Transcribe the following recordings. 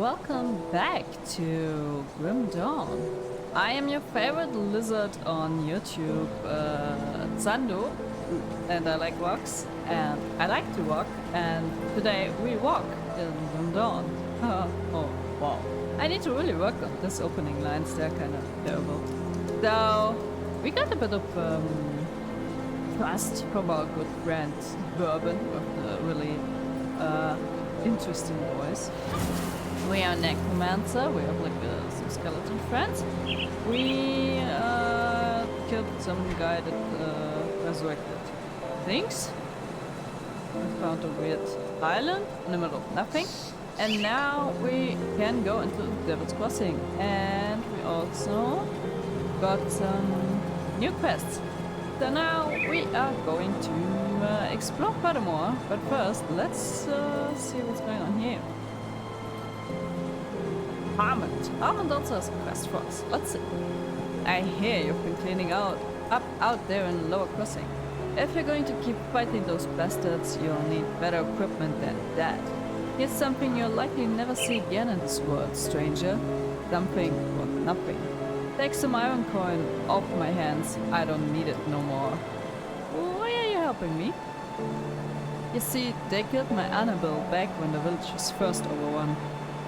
welcome back to Grim Dawn. I am your favorite lizard on YouTube, Zando, and I like walks, and I like to walk, and today we walk in Grim Dawn. Oh, wow. I need to really work on this opening lines, they're kind of terrible. So, we got a bit of trust from our good friend Bourbon with a really interesting voice. We are necromancer. We have like some skeleton friends. We killed some guy that resurrected things. We found a weird island in the middle of nothing, and now we can go into Devil's Crossing. And we also got some new quests. So now we are going to explore furthermore, but first let's see what's going on here. Armand also has a quest for us. Let's see. I hear you've been cleaning up out there in the lower crossing. If you're going to keep fighting those bastards, you'll need better equipment than that. Here's something you'll likely never see again in this world, stranger. Something or nothing. Take some iron coin off my hands. I don't need it no more. Why are you helping me? You see, they killed my Annabelle back when the village was first overrun.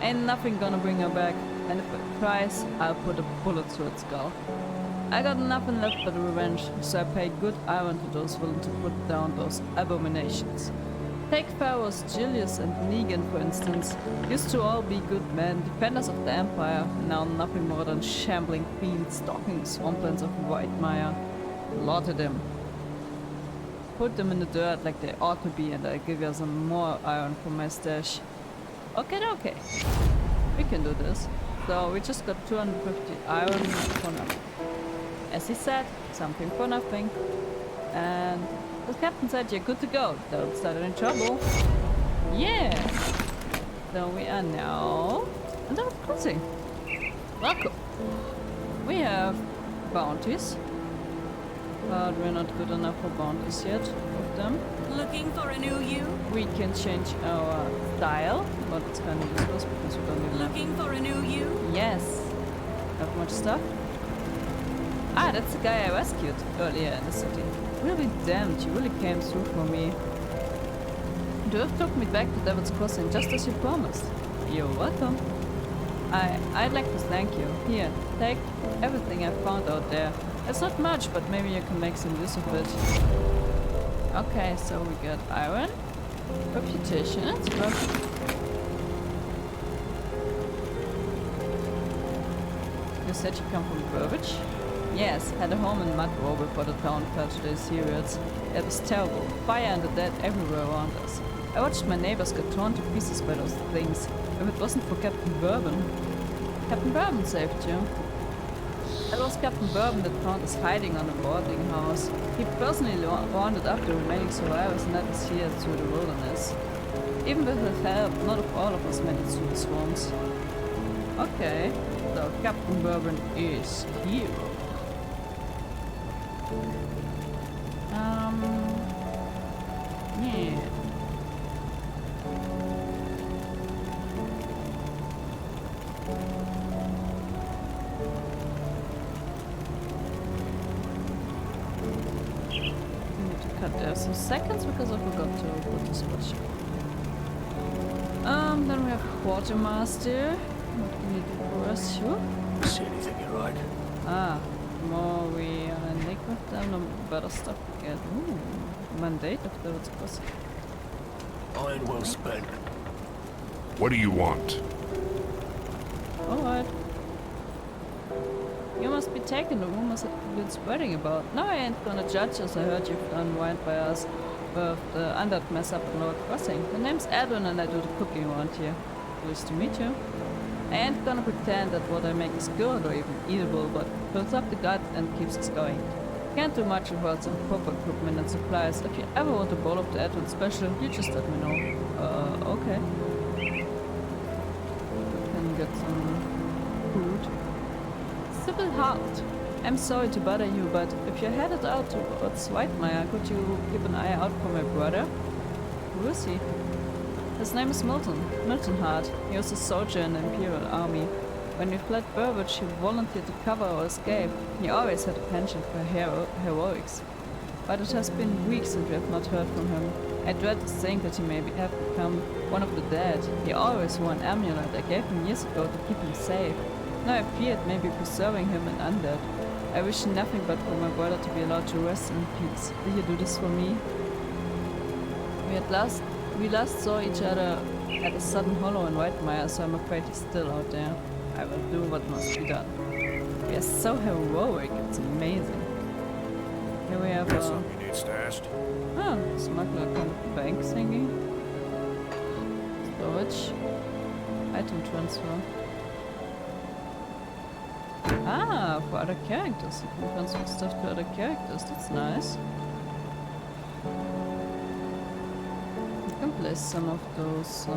Ain't nothing gonna bring her back, and if it tries, I'll put a bullet through its skull. I got nothing left but revenge, so I paid good iron to those willing to put down those abominations. Take Pharaohs Julius and Negan, for instance. Used to all be good men, defenders of the Empire, and now nothing more than shambling fiends stalking the swamplands of Whitemire. Slaughtered them. Put them in the dirt like they ought to be, and I'll give you some more iron from my stash. Okay. We can do this. So we just got 250 iron for nothing. As he said, something for nothing. And the captain said you're good to go. Don't start any trouble. Yeah! So we are now in the crossing. Welcome. We have bounties. But we're not good enough for bounties yet with them. Looking for a new you? We can change our style, but it's kind of useless because we don't even Looking for a new you? Yes. Have much stuff. Ah, that's the guy I rescued earlier in the city. Really damned, you really came through for me. You have took me back to Devil's Crossing just as you promised. You're welcome. I'd like to thank you. Here, take everything I found out there. It's not much, but maybe you can make some use of it. Okay, so we got iron, reputation, that's perfect. You said you come from Burbage? Yes, had a home in Mudrow before the town fell to the Assyrians. It was terrible, fire and the dead everywhere around us. I watched my neighbors get torn to pieces by those things. If it wasn't for Captain Bourbon. Captain Bourbon saved you. It was Captain Bourbon that found us hiding on a boarding house. He personally rounded up the remaining survivors and led us here through the wilderness. Even with his help, not all of us made it through the swamps. Okay, so Captain Bourbon is here. Yeah. There some seconds because I forgot to put this watch. Then we have Quartermaster. What can you do for us? Sure. See anything you like? Ah, the more we nick with them, the better stuff we get. Ooh, mandate of Devil's Crossing. Iron well spent. What do you want? Alright. You must be taken, the rumors have been spreading about. No, I ain't gonna judge as I heard you've done right by us with the undead mess up in Lower Crossing. The name's Edwin and I do the cooking around here. Pleased to meet you. I ain't gonna pretend that what I make is good or even eatable, but fills up the gut and keeps us going. Can't do much without some proper equipment and supplies. If you ever want a bowl of the Edwin special, you just let me know. Okay. We can get some food. Civil Heart. I'm sorry to bother you, but if you're headed out towards Whitemire, could you keep an eye out for my brother? Who is he? His name is Milton Hart. He was a soldier in the Imperial Army. When we fled Burbage, he volunteered to cover our escape. He always had a penchant for heroics. But it has been weeks since we have not heard from him. I dread to think that he may have become one of the dead. He always wore an amulet I gave him years ago to keep him safe. Now I fear it may be preserving him an undead. I wish nothing but for my brother to be allowed to rest in peace. Will you do this for me? We last saw each other at a sudden hollow in Whitemire, so I'm afraid he's still out there. I will do what must be done. We are so heroic, it's amazing. Here we have Something you need stashed? smuggler kind of bank thingy. Storage. Item transfer. Ah, for other characters. You can transfer stuff to other characters, that's nice. You can place some of those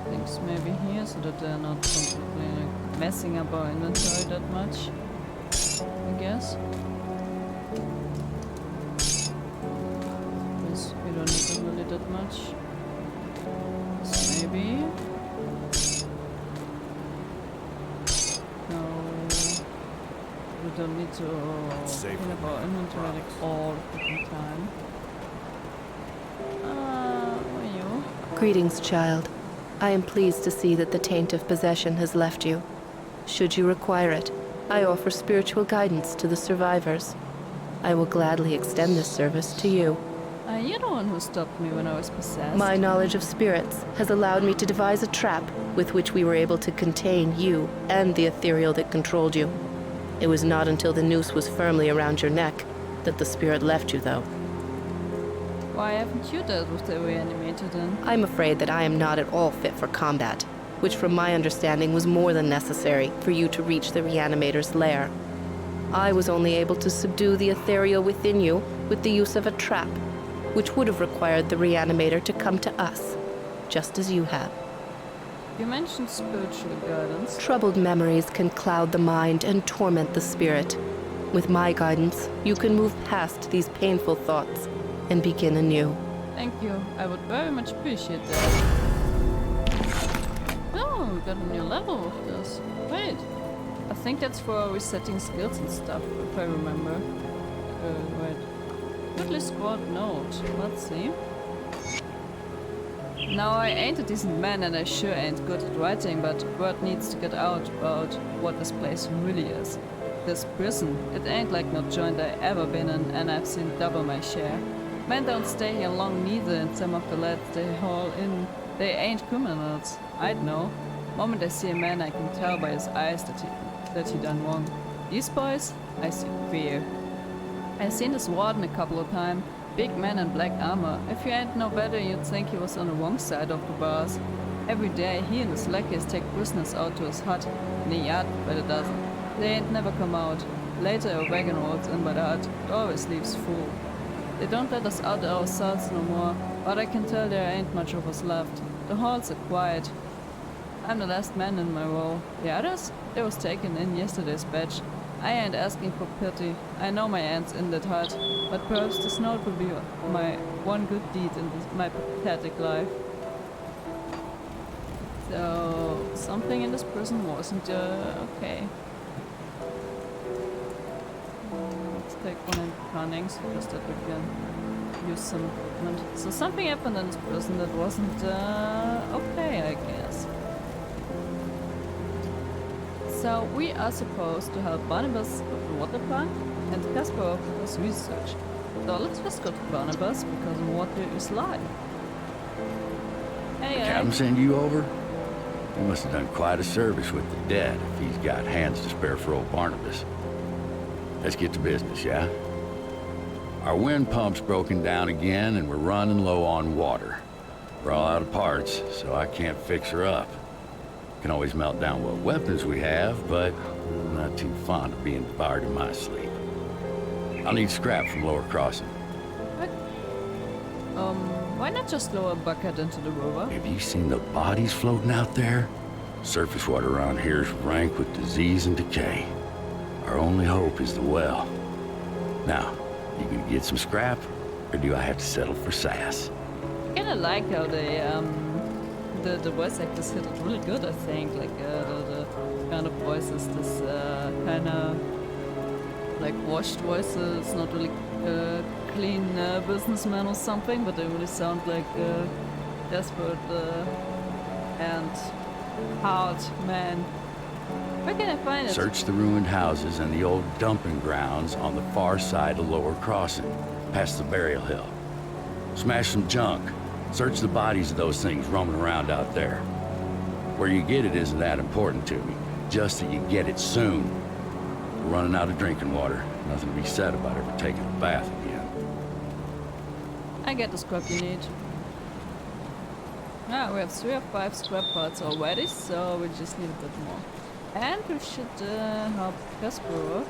things maybe here so that they're not completely like, messing up our inventory that much, I guess. Because we don't need them really that much. So maybe. No. We don't need to clean up our inventory like all the fucking time. Who are you? Greetings, child. I am pleased to see that the taint of possession has left you. Should you require it, I offer spiritual guidance to the survivors. I will gladly extend this service to you. You're the one who stopped me when I was possessed. My knowledge of spirits has allowed me to devise a trap with which we were able to contain you and the ethereal that controlled you. It was not until the noose was firmly around your neck that the spirit left you, though. Why haven't you dealt with the reanimator then? I'm afraid that I am not at all fit for combat, which from my understanding was more than necessary for you to reach the reanimator's lair. I was only able to subdue the ethereal within you with the use of a trap, which would have required the reanimator to come to us, just as you have. You mentioned spiritual guidance. Troubled memories can cloud the mind and torment the spirit. With my guidance, you can move past these painful thoughts and begin anew. Thank you. I would very much appreciate that. Oh, we got a new level with this. Wait. I think that's for resetting skills and stuff, if I remember. Wait. Goodly squad note. Let's see. Now, I ain't a decent man and I sure ain't good at writing, but word needs to get out about what this place really is. This prison, it ain't like no joint I ever been in, and I've seen double my share. Men don't stay here long neither, and some of the lads they haul in, they ain't criminals. I'd know. Moment I see a man, I can tell by his eyes that he done wrong. These boys, I see fear. I seen this warden a couple of times. Big man in black armor. If you ain't no better, you'd think he was on the wrong side of the bars. Every day, he and his lackeys take prisoners out to his hut in the yard by the dozen. They ain't never come out. Later, a wagon rolls in by the hut. It always leaves full. They don't let us out ourselves no more, but I can tell there ain't much of us left. The halls are quiet. I'm the last man in my row. The others? They was taken in yesterday's batch. I ain't asking for pity. I know my aunt's in that hut, but perhaps this note will be my one good deed in my pathetic life. So, something in this prison wasn't okay. Let's take one in planning, so just that we can use some equipment. So something happened in this prison that wasn't okay, I guess. So we are supposed to help Barnabas with the water plant and Kasparov with his research. So let's just go to Barnabas because water is life. Hey, Captain send you over? He must have done quite a service with the dead if he's got hands to spare for old Barnabas. Let's get to business, yeah? Our wind pump's broken down again and we're running low on water. We're all out of parts, so I can't fix her up. Can always melt down what weapons we have, but I'm not too fond of being devoured in my sleep. I'll need scrap from Lower Crossing. What? Why not just lower a bucket into the river? Have you seen the bodies floating out there? Surface water around here is rank with disease and decay. Our only hope is the well. Now, you gonna get some scrap, or do I have to settle for sass? Kinda like how they the voice actors hit it really good. I think like the kind of voices, this kind of like washed voices, not really clean businessman or something, but they really sound like desperate and hard man. Where can I find it? Search the ruined houses and the old dumping grounds on the far side of Lower Crossing, past the burial hill. Smash some junk. Search the bodies of those things roaming around out there. Where you get it isn't that important to me, just that you get it soon. We're running out of drinking water. Nothing to be said about ever taking a bath again. I get the scrap you need. Ah, we have 3 of 5 scrap parts already, so we just need a bit more. And we should help Casper.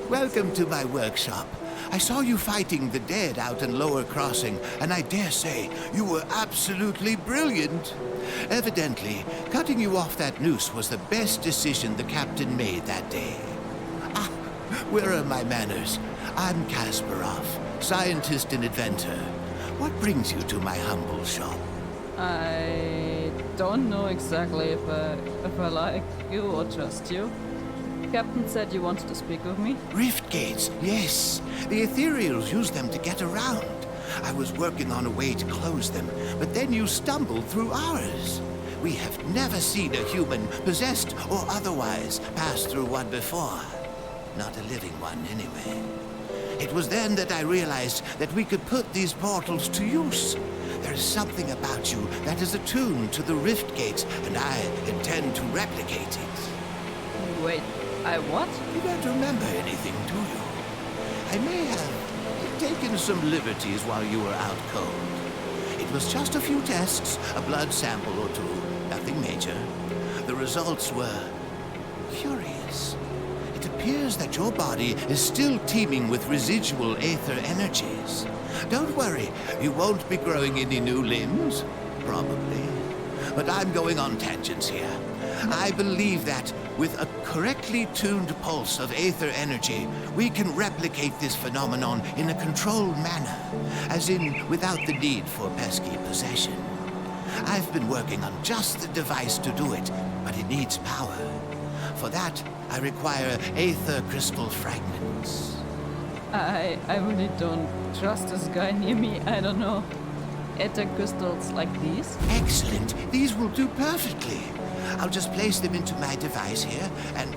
Welcome to my workshop. I saw you fighting the dead out in Lower Crossing, and I dare say you were absolutely brilliant. Evidently, cutting you off that noose was the best decision the captain made that day. Ah, where are my manners? I'm Kasparov, scientist and inventor. What brings you to my humble shop? I don't know exactly if I like you or trust you. Captain said you wanted to speak with me. Rift gates, yes. The ethereals use them to get around. I was working on a way to close them, but then you stumbled through ours. We have never seen a human, possessed or otherwise, pass through one before. Not a living one, anyway. It was then that I realized that we could put these portals to use. There is something about you that is attuned to the rift gates, and I intend to replicate it. Wait, I what? You don't remember anything, do you? I may have taken some liberties while you were out cold. It was just a few tests, a blood sample or two, nothing major. The results were curious. It appears that your body is still teeming with residual aether energies. Don't worry, you won't be growing any new limbs, probably. But I'm going on tangents here. I believe that with a correctly tuned pulse of aether energy, we can replicate this phenomenon in a controlled manner, as in without the need for pesky possession. I've been working on just the device to do it, but it needs power. For that, I require aether crystal fragments. I really don't trust this guy near me. I don't know. Ether crystals like these? Excellent. These will do perfectly. I'll just place them into my device here, and...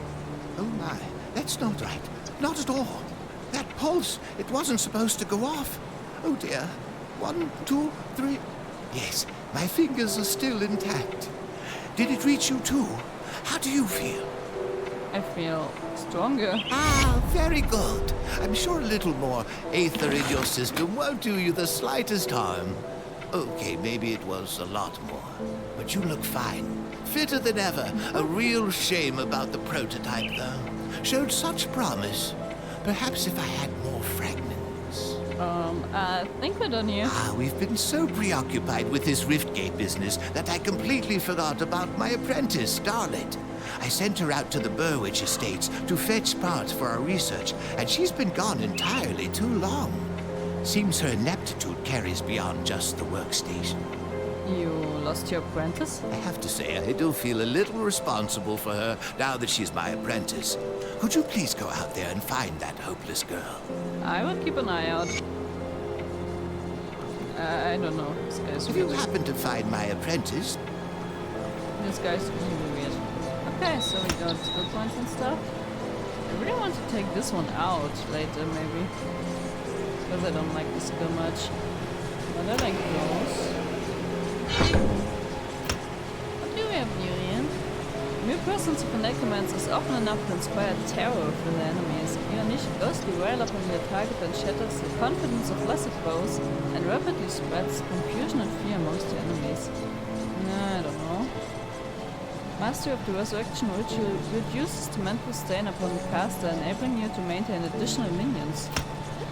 Oh my, that's not right. Not at all. That pulse, it wasn't supposed to go off. Oh dear. 1, 2, 3... Yes, my fingers are still intact. Did it reach you too? How do you feel? I feel stronger. Ah, very good. I'm sure a little more aether in your system won't do you the slightest harm. Okay, maybe it was a lot more. But you look fine. Fitter than ever. A real shame about the prototype, though. Showed such promise. Perhaps if I had more fragments. I think we're done here. Ah, we've been so preoccupied with this Riftgate business that I completely forgot about my apprentice, Starlet. I sent her out to the Burwich estates to fetch parts for our research, and she's been gone entirely too long. Seems her ineptitude carries beyond just the workstation. You lost your apprentice? I have to say, I do feel a little responsible for her now that she's my apprentice. Could you please go out there and find that hopeless girl? I will keep an eye out. I don't know. This guy's If you weird. happen to find my apprentice... This guy's really weird. Okay, so we got skill points and stuff. I really want to take this one out later, maybe. Because I don't like this skill much. But I like those. What do we have new here? Mere presence of a necromancer is often enough to inspire terror from the enemies. You unleash a ghostly wail upon your target and shatters the confidence of lesser foes and rapidly spreads confusion and fear amongst the enemies. I don't know. Mastery of the Resurrection Ritual reduces the mental strain upon the caster, enabling you to maintain additional minions.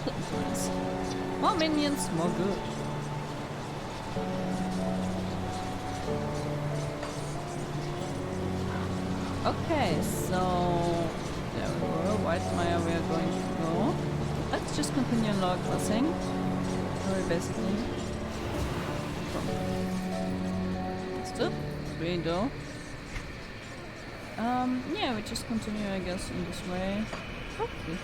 That looks nice. More minions, more good. Okay, so there we go. Whitemire we are going to go. Let's let's just continue log crossing. Very basically. Still 3 though. Yeah, we just continue, I guess, in this way. Hopefully.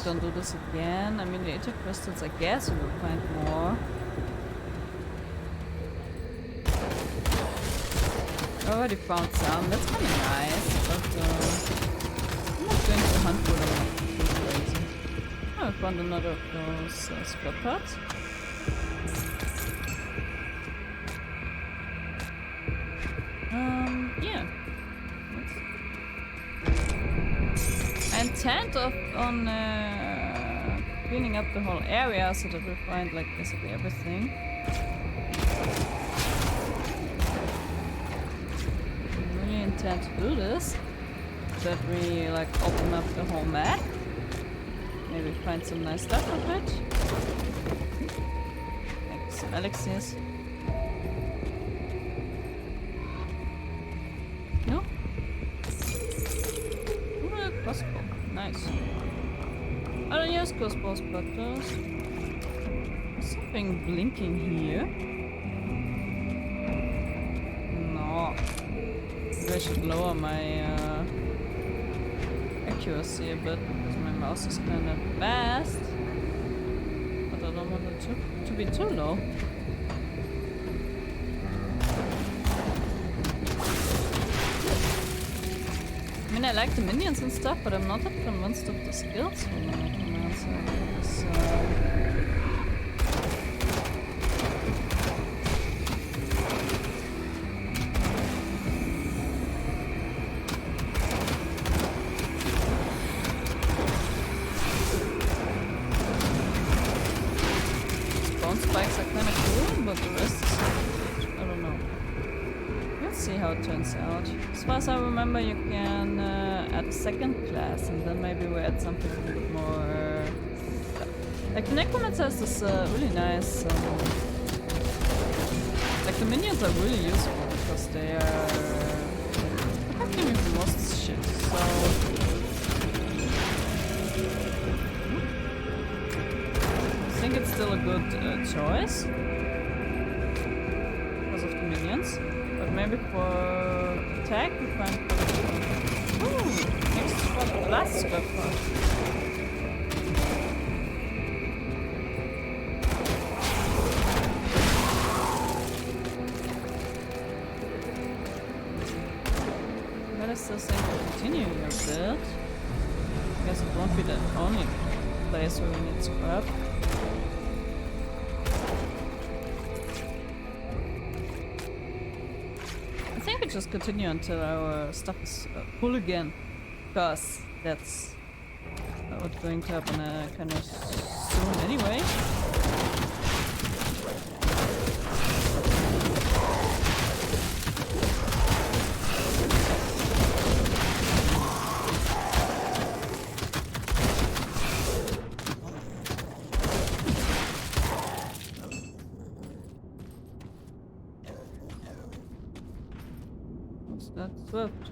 Don't do this again. I mean, the Ether crystals, I guess we will find more. I already found some. That's kind of nice, but I'm not going to hunt for them. Too crazy. Oh, I found another of those scrap parts. Yeah. I intend on cleaning up the whole area so that we find like basically everything. I really intend to do this. That we like open up the whole map. Maybe find some nice stuff of it. Like some elixirs. No? Ooh, crossbow. Nice. I don't use crossbows, but there's something blinking here. No. Maybe I should lower my accuracy a bit because my mouse is kind of fast. But I don't want it to be too low. I mean, I like the minions and stuff, but I'm not that convinced of the skills for my commands. So, spawn spikes are kind of cool, but the rest is, I don't know. Let's see how it turns out. As far as I remember, you can add a second class, and then maybe we add something a bit more. Like the Necromancer has this really nice. Like the minions are really useful because they are protecting me from most shit. So. I think it's still a good choice because of the minions. But maybe for attack we find. Ooh, next spot, last scrap part. But I still think we'll continue a bit. I guess it won't be the only place where we need scrap. I think we just continue until our stuff is full again, because that's what's going to happen kind of soon anyway. That's swift.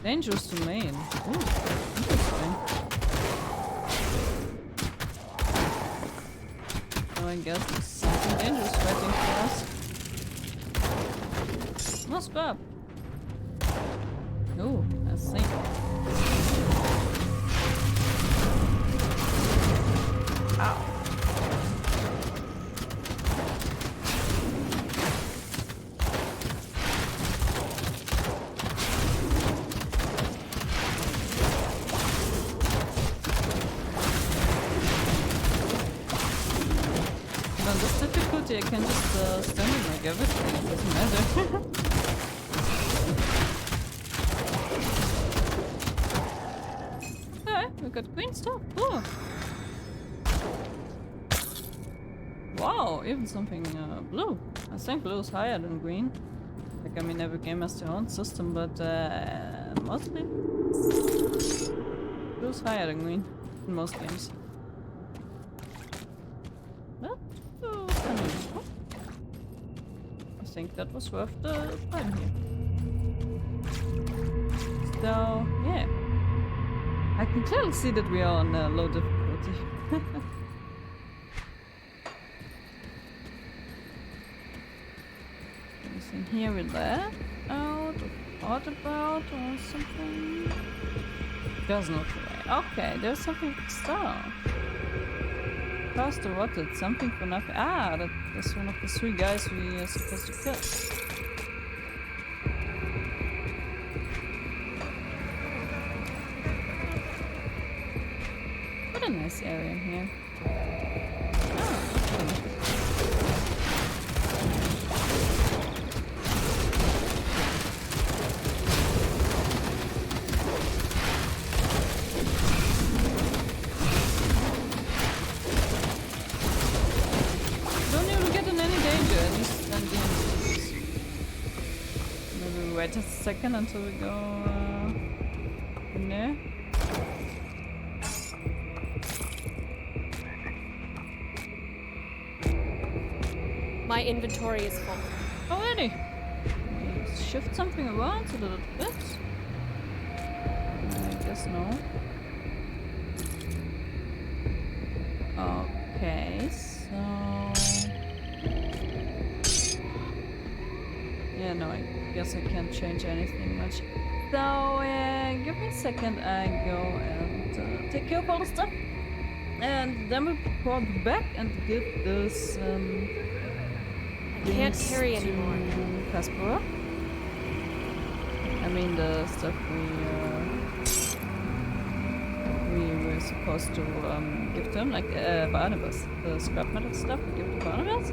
Dangerous to main. Ooh, interesting. So I guess there's something dangerous waiting for us. No scrap. Ooh, I see. Ow. I can just stand and like everything, it doesn't matter. Alright, we got green stuff, cool. Wow, even something blue. I think blue is higher than green. Like, I mean, every game has their own system, but mostly blue is higher than green in most games. But, kind of useful. I think that was worth the time here. So, yeah. I can clearly see that we are on low difficulty. Anything here with that? Out or thought about or something? Doesn't look away. Okay, there's something stuff. Cost or what? It's something for nothing. Ah, that's one of the 3 guys we are supposed to kill. What a nice area in here. Oh, don't even get in any danger, at least at the end. Maybe we wait a second until we go in there. My inventory is full. Already. Let's shift something around so that it fits. I guess no. Okay, so yeah, no, I guess I can't change anything much. So give me a second. I go and take care of all the stuff, and then we'll report back and give this. I can't carry anymore. Kaspera. I mean the stuff we were supposed to give to him, like Barnabas, the scrap metal stuff we give to Barnabas,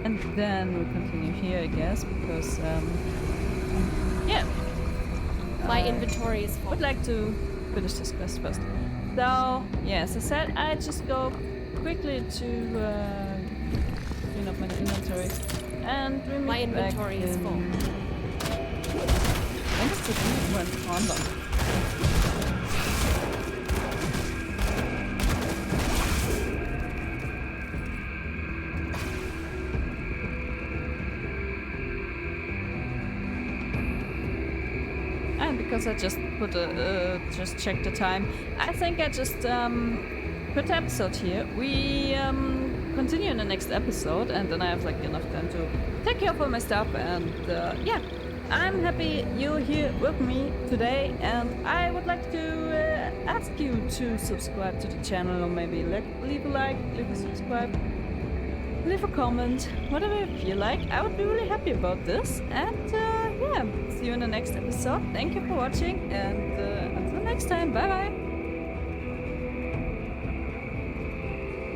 and then we'll continue here, I guess, because yeah. My inventory is full. Would like to finish this quest first. So yeah, as I said, I just go quickly to clean up my inventory. And we My inventory is full. When does the dude went on them? And because I just put just checked the time, I think I just put the episode here. We continue in the next episode, and then I have like enough time to take care of all my stuff. And yeah, I'm happy you're here with me today, and I would like to ask you to subscribe to the channel, or maybe leave a like, leave a subscribe, leave a comment, whatever you feel like. I would be really happy about this. And yeah, see you in the next episode. Thank you for watching, and until next time, bye bye.